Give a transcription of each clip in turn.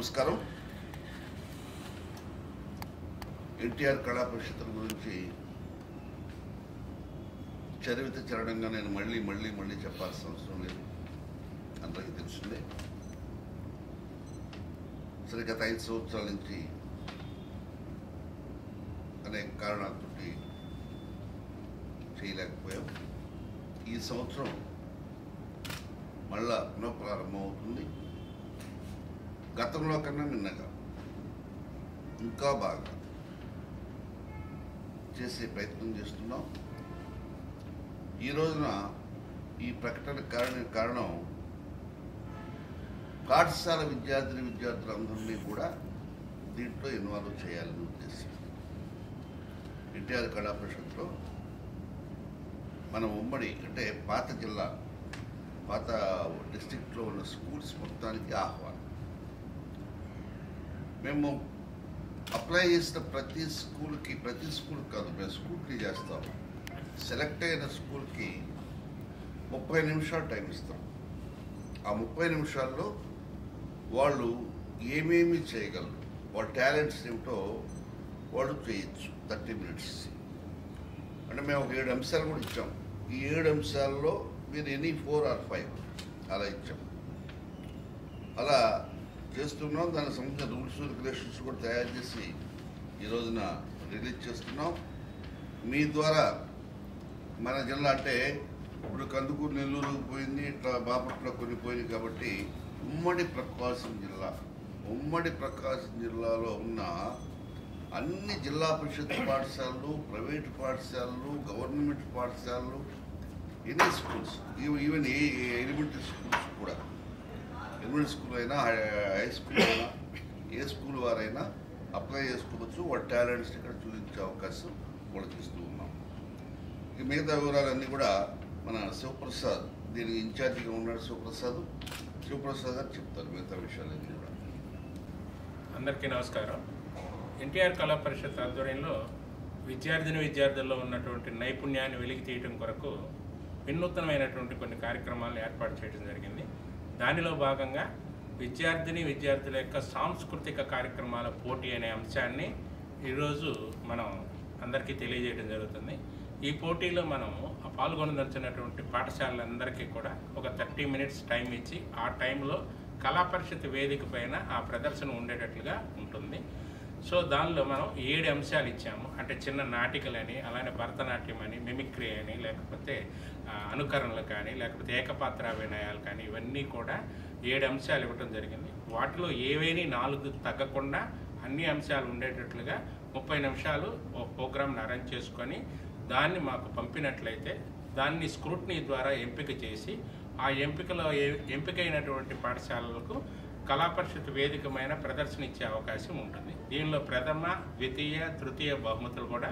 నమస్కారం. ఎన్టీఆర్ కళా పరిషత్తుల గురించి చరిత్ర చరణంగా నేను మళ్ళీ చెప్పాల్సిన అవసరం లేదు, అందరికీ తెలిసిందే. సరే, గత 5 సంవత్సరాల నుంచి అనేక కారణాలతో చేయలేకపోయాం. ఈ సంవత్సరం మళ్ళా పునఃప్రారంభం అవుతుంది. గతంలో కన్నా నిన్నగా ఇంకా బాగా చేసే ప్రయత్నం చేస్తున్నాం. ఈ రోజున ఈ ప్రకటన కారణం పాఠశాల విద్యార్థులందరినీ కూడా దీంట్లో ఇన్వాల్వ్ చేయాలని ఉద్దేశం. ఎన్టీఆర్ కళా పరిషత్లో మనం ఉమ్మడి అంటే పాత డిస్ట్రిక్ట్లో ఉన్న స్కూల్స్ మొత్తానికి ఆహ్వానం. మేము అప్లై చేసిన ప్రతి స్కూల్కి కాదు, మేము స్కూల్కి చేస్తాము. సెలెక్ట్ అయిన స్కూల్కి 30 నిమిషాలు టైం ఇస్తాం. ఆ 30 నిమిషాల్లో వాళ్ళు ఏమేమి చేయగలరు, వాళ్ళ టాలెంట్స్ ఏమిటో వాళ్ళు చేయొచ్చు. 30 మినిట్స్ అంటే మేము ఒక 7 అంశాలు కూడా ఇచ్చాం. ఈ 7 అంశాల్లో మీరు ఎనీ 4 or 5 అలా ఇచ్చాం. అలా చేస్తున్నాం. దానికి సంబంధించిన రూల్స్ రెగ్యులేషన్స్ కూడా తయారు చేసి ఈ రోజున రిలీజ్ చేస్తున్నాం. మీ ద్వారా మన జిల్లా అంటే ఇప్పుడు కందుకూరు, నెల్లూరు పోయింది, ఇట్లా బాపట్ల కొన్ని పోయింది కాబట్టి ఉమ్మడి ప్రకాశం జిల్లాలో ఉన్న అన్ని జిల్లా పరిషత్ పాఠశాలలు, ప్రైవేటు పాఠశాలలు, గవర్నమెంట్ పాఠశాలలు, any schools, even elementary schools కూడా, ఎలిమెంటరీ స్కూల్ అయినా హై స్కూల్ అయినా ఏ స్కూల్ వారైనా అప్లై చేసుకోవచ్చు. వాళ్ళ టాలెంట్స్ ఇక్కడ చూపించే అవకాశం వాళ్ళకి ఇస్తూ ఉన్నాం. ఇక మిగతా వివరాలన్నీ కూడా మన శివప్రసాద్, దీనికి ఇన్ఛార్జిగా ఉన్నాడు శివప్రసాద్ గారు చెప్తారు మిగతా విషయాలన్నీ కూడా. అందరికీ నమస్కారం. ఎన్టీఆర్ కళా పరిషత్ ఆధ్వర్యంలో విద్యార్థుల్లో ఉన్నటువంటి నైపుణ్యాన్ని వెలికి తీయటం కొరకు వినూత్నమైనటువంటి కొన్ని కార్యక్రమాలను ఏర్పాటు చేయడం జరిగింది. దానిలో భాగంగా విద్యార్థుల యొక్క సాంస్కృతిక కార్యక్రమాల పోటీ అనే అంశాన్ని ఈరోజు మనం అందరికీ తెలియజేయడం జరుగుతుంది. ఈ పోటీలో మనం పాల్గొనదలిచినటువంటి పాఠశాలలందరికీ కూడా ఒక 30 మినిట్స్ టైం ఇచ్చి ఆ టైంలో కళా పరిషత్ వేదిక పైన ఆ ప్రదర్శన ఉండేటట్లుగా ఉంటుంది. సో దానిలో మనం 7 అంశాలు ఇచ్చాము. అంటే చిన్న నాటికలని, అలానే భరతనాట్యం అని, మిమిక్రీ అని, లేకపోతే అనుకరణలు కానీ, లేకపోతే ఏకపాత్ర అభినయాలు కానీ, ఇవన్నీ కూడా 7 అంశాలు ఇవ్వటం జరిగింది. వాటిలో ఏవేని 4 తగ్గకుండా అన్ని అంశాలు ఉండేటట్లుగా 30 నిమిషాలు ఒక ప్రోగ్రామ్ని అరేంజ్ చేసుకొని దాన్ని మాకు పంపినట్లయితే దాన్ని స్క్రూటినీ ద్వారా ఎంపిక చేసి ఆ ఎంపికైనటువంటి పాఠశాలలకు కళా పరిషత్ వేదికమైన ప్రదర్శన ఇచ్చే అవకాశం ఉంటుంది. దీనిలో ప్రథమ, ద్వితీయ, తృతీయ బహుమతులు కూడా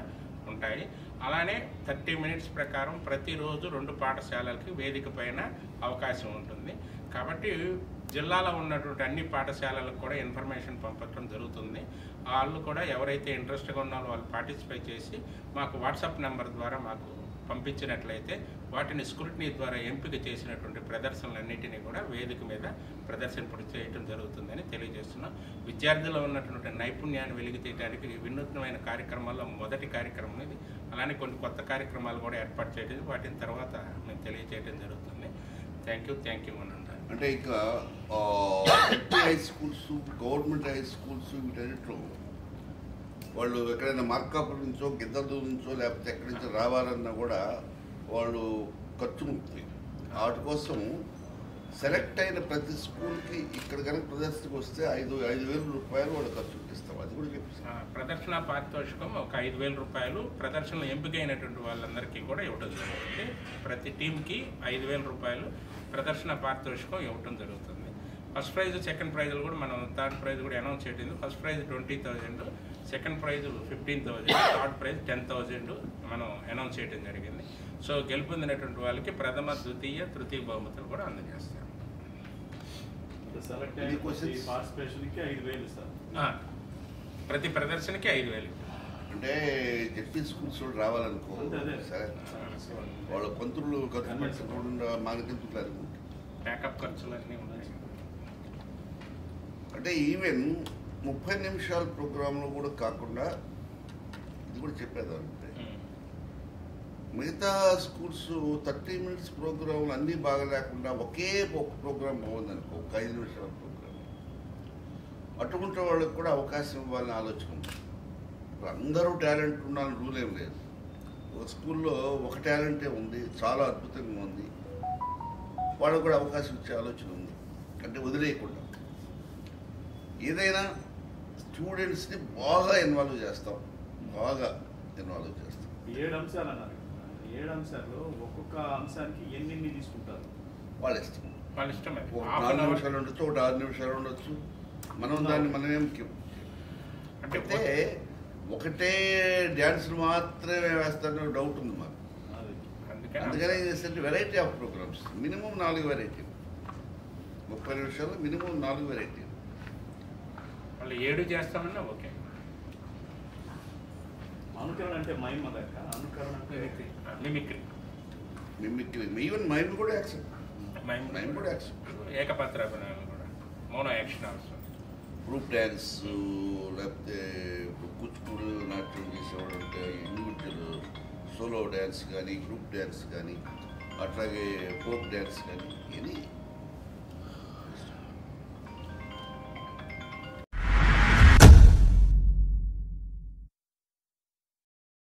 ఉంటాయి. అలానే 30 మినిట్స్ ప్రకారం ప్రతిరోజు 2 పాఠశాలలకి వేదిక పైన అవకాశం ఉంటుంది. కాబట్టి జిల్లాలో ఉన్నటువంటి అన్ని పాఠశాలలకు కూడా ఇన్ఫర్మేషన్ పంపడం జరుగుతుంది. వాళ్ళు కూడా ఎవరైతే ఇంట్రెస్ట్గా ఉన్నారో వాళ్ళు పార్టిసిపేట్ చేసి మాకు వాట్సాప్ నెంబర్ ద్వారా మాకు పంపించినట్లయితే వాటిని స్క్రూటినీ ద్వారా ఎంపిక చేసినటువంటి ప్రదర్శనలన్నింటినీ కూడా వేదిక మీద ప్రదర్శన చేయడం జరుగుతుందని తెలియజేస్తున్నాం. విద్యార్థుల్లో ఉన్నటువంటి నైపుణ్యాన్ని వెలిగితీయడానికి వినూత్నమైన కార్యక్రమాల్లో మొదటి కార్యక్రమం ఇది. అలానే కొన్ని కొత్త కార్యక్రమాలు కూడా ఏర్పాటు చేయడం, వాటిని తర్వాత మేము తెలియజేయడం జరుగుతుంది. థ్యాంక్ యూ అని అంటారు. అంటే ఇక high schools, government high schools వీటన్నిటిలో వాళ్ళు ఎక్కడైనా మార్కాపురం నుంచో, గిద్దలూరు నుంచో, లేకపోతే ఎక్కడి నుంచో రావాలన్నా కూడా వాళ్ళు ఖర్చు ఉంటుంది. వాటి కోసం సెలెక్ట్ అయిన ప్రతి స్కూల్కి ఇక్కడ కనుక ప్రదర్శనకు వస్తే 5,000 రూపాయలు వాళ్ళు ఖర్చు ఇస్తాం. అది కూడా చెప్పేసి ప్రదర్శన పారితోషికం ఒక 5,000 రూపాయలు ప్రదర్శనలో ఎంపికైనటువంటి వాళ్ళందరికీ కూడా ఇవ్వడం జరుగుతుంది. ప్రతి టీంకి 5,000 రూపాయలు ప్రదర్శన పారితోషికం ఇవ్వటం జరుగుతుంది. ఫస్ట్ ప్రైజ్, సెకండ్ ప్రైజ్లు కూడా మనం థర్డ్ ప్రైజ్ కూడా అనౌన్స్ చేయలేదు. First prize 20,000, second prize 15,000, third prize 10,000 మనం అనౌన్స్ చేయడం జరిగింది. సో గెలుపొందినటువంటి వాళ్ళకి ప్రథమ, ద్వితీయ, తృతీయ బహుమతులు కూడా అందజేస్తాం. ప్రతి ప్రదర్శనకి 5,000. అంటే జెడ్పీ స్కూల్స్ రావాలనుకో, సరే వాళ్ళ పంతులు ఖర్చు పెట్టకుండా మాకెందుకు బ్యాకప్ ఖర్చులు అన్నీ ఉన్నాయి. అంటే ఈవెన్ 30 నిమిషాల ప్రోగ్రాంలో కూడా కాకుండా ఇది కూడా చెప్పేదానంటే మిగతా స్కూల్స్ 30 మినిట్స్ ప్రోగ్రాంలు అన్నీ బాగా లేకుండా ఒకే ఒక ప్రోగ్రాం బాగుందనుకో, ఒక 5 నిమిషాల ప్రోగ్రాం, అటువంటి వాళ్ళకి కూడా అవకాశం ఇవ్వాలని ఆలోచన ఉంది. అందరూ టాలెంట్ ఉండాలని రూల్ ఏం లేదు. ఒక స్కూల్లో ఒక టాలెంటే ఉంది, చాలా అద్భుతంగా ఉంది, వాళ్ళకు కూడా అవకాశం ఇచ్చే ఆలోచన ఉంది. అంటే వదిలేయకుండా ఏదైనా స్టూడెంట్స్ని బాగా ఇన్వాల్వ్ చేస్తాం. 7 అంశాలు అన్నారు. 7 అంశాల్లో ఒక్కొక్క అంశానికి ఎన్ని తీసుకుంటారు? వాళ్ళ ఇష్టం. ఒక 4 నిమిషాలు ఉండొచ్చు, ఒక 6 నిమిషాలు ఉండొచ్చు. దాన్ని మనమేం అంటే ఒకటే డ్యాన్స్లు మాత్రమే వేస్తారని డౌట్ ఉంది మాకు. అందుకనే ఏం చేస్తే variety of programmes, minimum 4 variety, 30 నిమిషాల్లో మినిమం 4 వెరైటీ. వాళ్ళు 7 చేస్తామన్నా ఓకే. అనుకరణ అంటే మైమ్ అదక్క, అనుకరణ మిమిక్రీ, ఈవెన్ మైమ్ కూడా యాక్సెప్ట్, మైమ్ కూడా యాక్సెప్ట్. ఏకపాత్ర అభినయాలు కూడా, mono action also, group dance, లేకపోతే కూచిపూడి నాట్యం చేసేవాడు అంటే ఇండివిజువల్ సోలో డ్యాన్స్ కానీ, గ్రూప్ డ్యాన్స్ కానీ, అట్లాగే ఫోక్ డ్యాన్స్ కానీ, ఇది